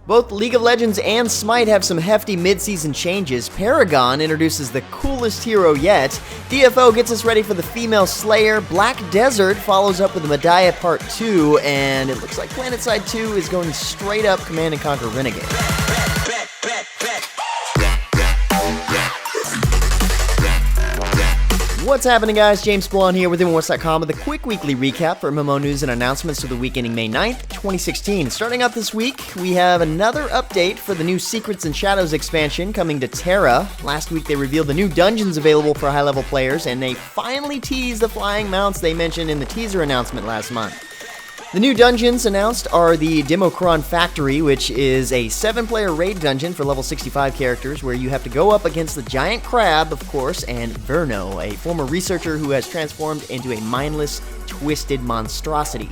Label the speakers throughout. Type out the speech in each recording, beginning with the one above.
Speaker 1: Both League of Legends and Smite have some hefty mid-season changes. Paragon introduces the coolest hero yet. DFO gets us ready for the female Slayer. Black Desert follows up with the Mediah Part 2, and it looks like PlanetSide 2 is going straight up Command & Conquer Renegade. What's happening, guys? James Blon here with MMOHuts.com with a quick weekly recap for MMO news and announcements for the week ending May 9th, 2016. Starting out this week, we have another update for the new Secrets and Shadows expansion coming to Tera. Last week, they revealed the new dungeons available for high-level players, and they finally teased the flying mounts they mentioned in the teaser announcement last month. The new dungeons announced are the Democron Factory, which is a 7-player raid dungeon for level 65 characters where you have to go up against the giant crab, of course, and Verno, a former researcher who has transformed into a mindless, twisted monstrosity.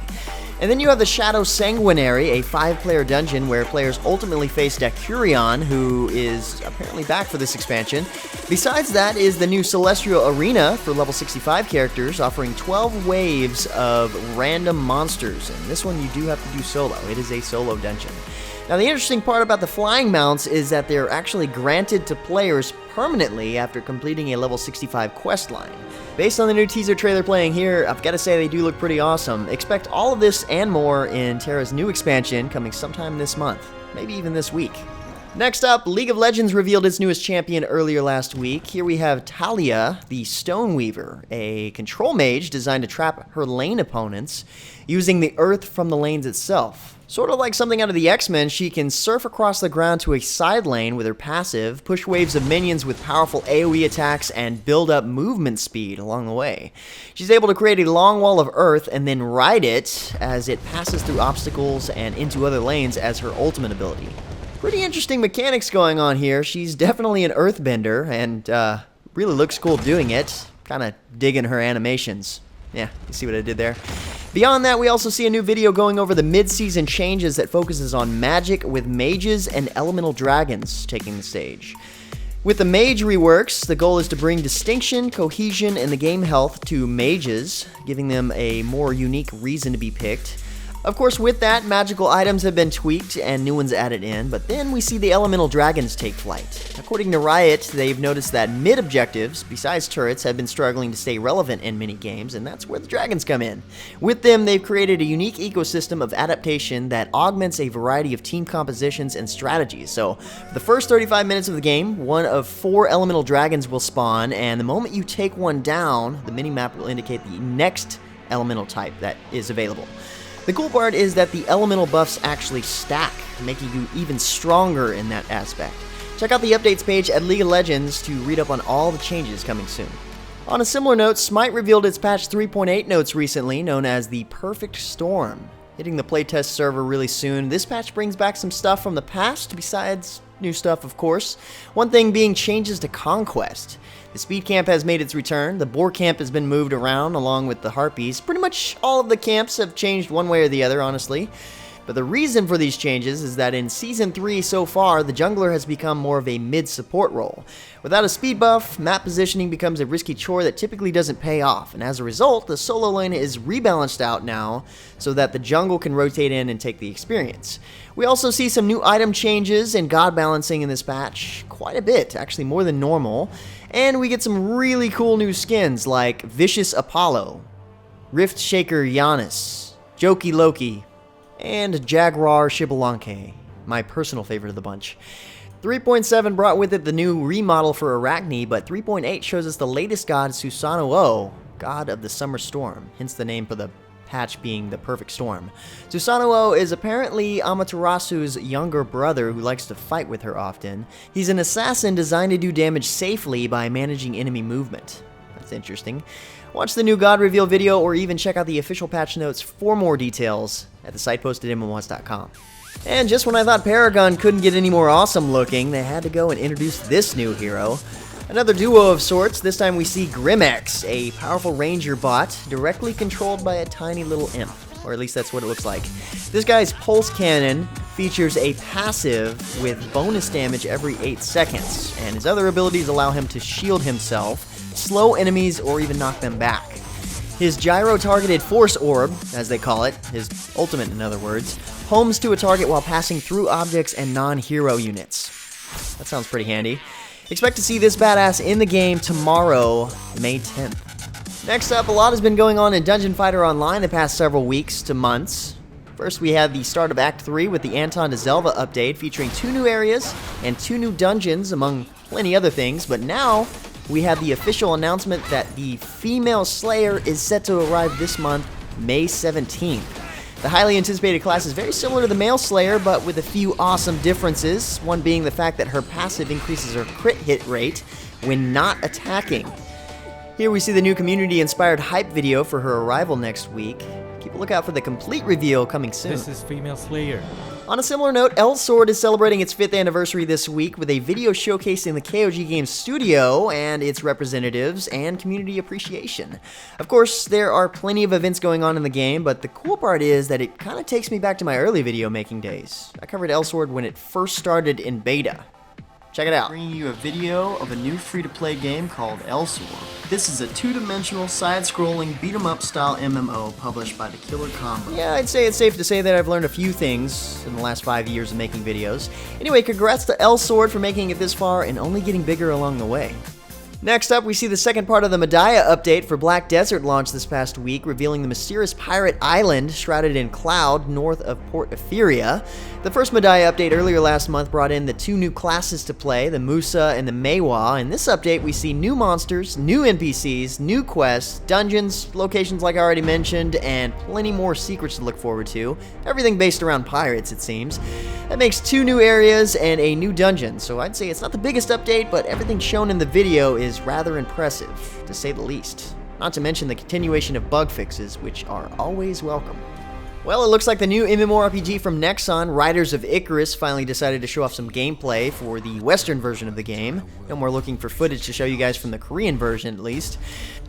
Speaker 1: And then you have the Shadow Sanguinary, a 5-player dungeon where players ultimately face Decurion, who is apparently back for this expansion. Besides that is the new Celestial Arena for level 65 characters, offering 12 waves of random monsters. And this one you do have to do solo. It is a solo dungeon. Now, the interesting part about the flying mounts is that they're actually granted to players permanently after completing a level 65 quest line. Based on the new teaser trailer playing here, I've got to say they do look pretty awesome. Expect all of this and more in Tera's new expansion coming sometime this month, maybe even this week. Next up, League of Legends revealed its newest champion earlier last week. Here we have Taliyah, the Stoneweaver, a control mage designed to trap her lane opponents using the earth from the lanes itself. Sort of like something out of the X-Men, she can surf across the ground to a side lane with her passive, push waves of minions with powerful AoE attacks, and build up movement speed along the way. She's able to create a long wall of earth and then ride it as it passes through obstacles and into other lanes as her ultimate ability. Pretty interesting mechanics going on here. She's definitely an earthbender and really looks cool doing it. Kind of digging her animations. Yeah, you see what I did there? Beyond that, we also see a new video going over the mid-season changes that focuses on magic with mages and elemental dragons taking the stage. With the mage reworks, the goal is to bring distinction, cohesion, and the game health to mages, giving them a more unique reason to be picked. Of course, with that, magical items have been tweaked and new ones added in, but then we see the elemental dragons take flight. According to Riot, they've noticed that mid-objectives, besides turrets, have been struggling to stay relevant in many games, and that's where the dragons come in. With them, they've created a unique ecosystem of adaptation that augments a variety of team compositions and strategies. So, for the first 35 minutes of the game, one of 4 elemental dragons will spawn, and the moment you take one down, the minimap will indicate the next elemental type that is available. The cool part is that the elemental buffs actually stack, making you even stronger in that aspect. Check out the updates page at League of Legends to read up on all the changes coming soon. On a similar note, Smite revealed its patch 3.8 notes recently, known as the Perfect Storm. Hitting the playtest server really soon, this patch brings back some stuff from the past, besides new stuff, of course. One thing being changes to Conquest. The Speed Camp has made its return, the Boar Camp has been moved around along with the Harpies. Pretty much all of the camps have changed one way or the other, honestly. But the reason for these changes is that in Season 3 so far, the jungler has become more of a mid-support role. Without a speed buff, map positioning becomes a risky chore that typically doesn't pay off, and as a result, the solo lane is rebalanced out now so that the jungle can rotate in and take the experience. We also see some new item changes and god balancing in this patch, quite a bit, actually more than normal, and we get some really cool new skins like Vicious Apollo, Rift Shaker Giannis, Jokey Loki, and Jaguar Shibalanke, my personal favorite of the bunch. 3.7 brought with it the new remodel for Arachne, but 3.8 shows us the latest god Susano, god of the summer storm, hence the name for the patch being the perfect storm. Susano is apparently Amaterasu's younger brother who likes to fight with her often. He's an assassin designed to do damage safely by managing enemy movement. That's interesting. Watch the new God reveal video or even check out the official patch notes for more details at the site posted at MMOHuts.com. And just when I thought Paragon couldn't get any more awesome looking, they had to go and introduce this new hero. Another duo of sorts. This time we see GRIM.exe, a powerful ranger bot directly controlled by a tiny little imp. Or at least that's what it looks like. This guy's pulse cannon features a passive with bonus damage every 8 seconds, and his other abilities allow him to shield himself, slow enemies, or even knock them back. His gyro-targeted force orb, as they call it, his ultimate in other words, homes to a target while passing through objects and non-hero units. That sounds pretty handy. Expect to see this badass in the game tomorrow, May 10th. Next up, a lot has been going on in Dungeon Fighter Online the past several weeks to months. First, we had the start of Act 3 with the Anton to Zelva update featuring 2 new areas and 2 new dungeons, among plenty other things, but now we have the official announcement that the female Slayer is set to arrive this month, May 17th. The highly anticipated class is very similar to the male Slayer, but with a few awesome differences, one being the fact that her passive increases her crit hit rate when not attacking. Here we see the new community-inspired hype video for her arrival next week. Keep a lookout for the complete reveal coming soon.
Speaker 2: This is Female Slayer.
Speaker 1: On a similar note, Elsword is celebrating its 5th anniversary this week with a video showcasing the KOG Games studio and its representatives and community appreciation. Of course, there are plenty of events going on in the game, but the cool part is that it kind of takes me back to my early video making days. I covered Elsword when it first started in beta. Check it out. Bringing you a video of a new free-to-play game called Elsword. This is a 2-dimensional, side-scrolling, beat-em-up style MMO published by the Killer Combo. Yeah, I'd say it's safe to say that I've learned a few things in the last 5 years of making videos. Anyway, congrats to Elsword for making it this far and only getting bigger along the way. Next up, we see the second part of the Mediah update for Black Desert launched this past week, revealing the mysterious pirate island shrouded in cloud north of Port Etheria. The first Mediah update earlier last month brought in the 2 new classes to play, the Musa and the Meiwa. In this update, we see new monsters, new NPCs, new quests, dungeons, locations like I already mentioned, and plenty more secrets to look forward to. Everything based around pirates, it seems. That makes 2 new areas and a new dungeon, so I'd say it's not the biggest update, but everything shown in the video is rather impressive, to say the least. Not to mention the continuation of bug fixes, which are always welcome. Well, it looks like the new MMORPG from Nexon, Riders of Icarus, finally decided to show off some gameplay for the Western version of the game. And we're looking for footage to show you guys from the Korean version, at least.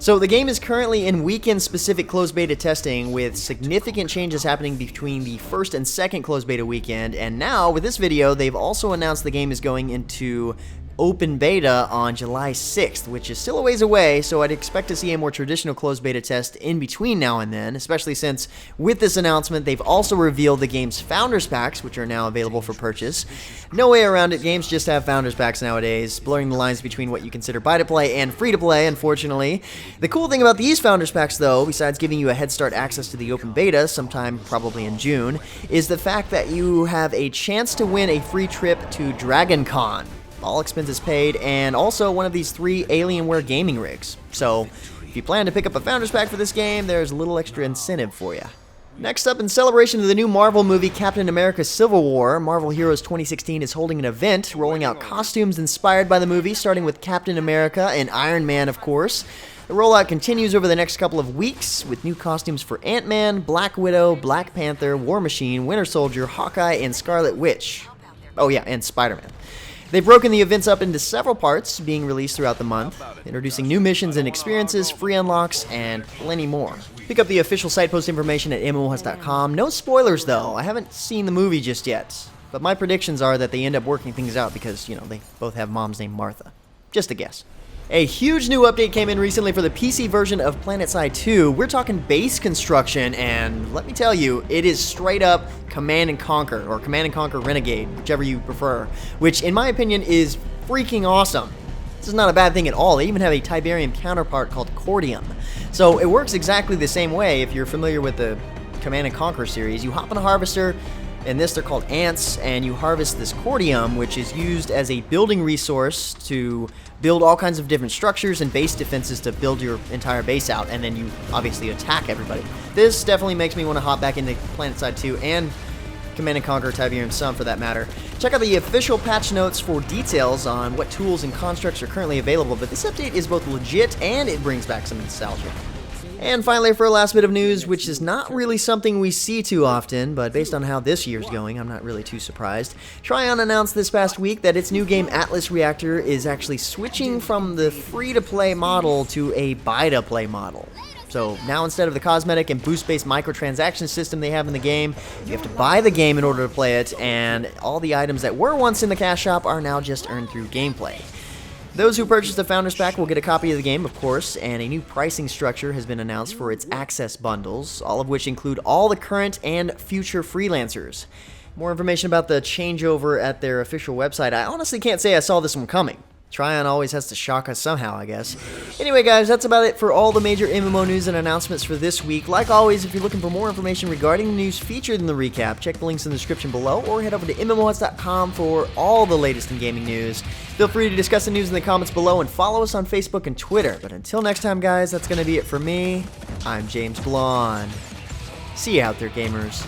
Speaker 1: So the game is currently in weekend-specific closed beta testing, with significant changes happening between the first and second closed beta weekend. And now, with this video, they've also announced the game is going into open beta on July 6th, which is still a ways away, so I'd expect to see a more traditional closed beta test in between now and then, especially since with this announcement they've also revealed the game's Founders Packs, which are now available for purchase. No way around it, games just have Founders Packs nowadays, blurring the lines between what you consider buy-to-play and free-to-play, unfortunately. The cool thing about these Founders Packs, though, besides giving you a head start access to the open beta, sometime probably in June, is the fact that you have a chance to win a free trip to DragonCon. All expenses paid, and also one of these 3 Alienware gaming rigs. So, if you plan to pick up a Founders Pack for this game, there's a little extra incentive for you. Next up, in celebration of the new Marvel movie Captain America Civil War, Marvel Heroes 2016 is holding an event, rolling out costumes inspired by the movie, starting with Captain America and Iron Man, of course. The rollout continues over the next couple of weeks, with new costumes for Ant-Man, Black Widow, Black Panther, War Machine, Winter Soldier, Hawkeye, and Scarlet Witch. Oh yeah, and Spider-Man. They've broken the events up into several parts, being released throughout the month, introducing new missions and experiences, free unlocks, and plenty more. Pick up the official site post information at MMOHuts.com. No spoilers, though. I haven't seen the movie just yet, but my predictions are that they end up working things out because, you know, they both have moms named Martha. Just a guess. A huge new update came in recently for the PC version of PlanetSide 2. We're talking base construction, and let me tell you, it is straight up Command & Conquer, or Command & Conquer Renegade, whichever you prefer, which in my opinion is freaking awesome. This is not a bad thing at all. They even have a Tiberium counterpart called Cordium. So it works exactly the same way. If you're familiar with the Command & Conquer series, you hop on a harvester. In this, they're called ants, and you harvest this cordium, which is used as a building resource to build all kinds of different structures and base defenses to build your entire base out, and then you obviously attack everybody. This definitely makes me want to hop back into PlanetSide 2 and Command & Conquer Tiberium Sun for that matter. Check out the official patch notes for details on what tools and constructs are currently available, but this update is both legit and it brings back some nostalgia. And finally, for a last bit of news, which is not really something we see too often, but based on how this year's going, I'm not really too surprised. Tryon announced this past week that its new game Atlas Reactor is actually switching from the free-to-play model to a buy-to-play model. So now instead of the cosmetic and boost-based microtransaction system they have in the game, you have to buy the game in order to play it, and all the items that were once in the cash shop are now just earned through gameplay. Those who purchase the Founders Pack will get a copy of the game, of course, and a new pricing structure has been announced for its access bundles, all of which include all the current and future freelancers. More information about the changeover at their official website. I honestly can't say I saw this one coming. Tryon always has to shock us somehow, I guess. Anyway, guys, that's about it for all the major MMO news and announcements for this week. Like always, if you're looking for more information regarding the news featured in the recap, check the links in the description below or head over to MMOHuts.com for all the latest in gaming news. Feel free to discuss the news in the comments below and follow us on Facebook and Twitter. But until next time, guys, that's going to be it for me. I'm James Blonde. See you out there, gamers.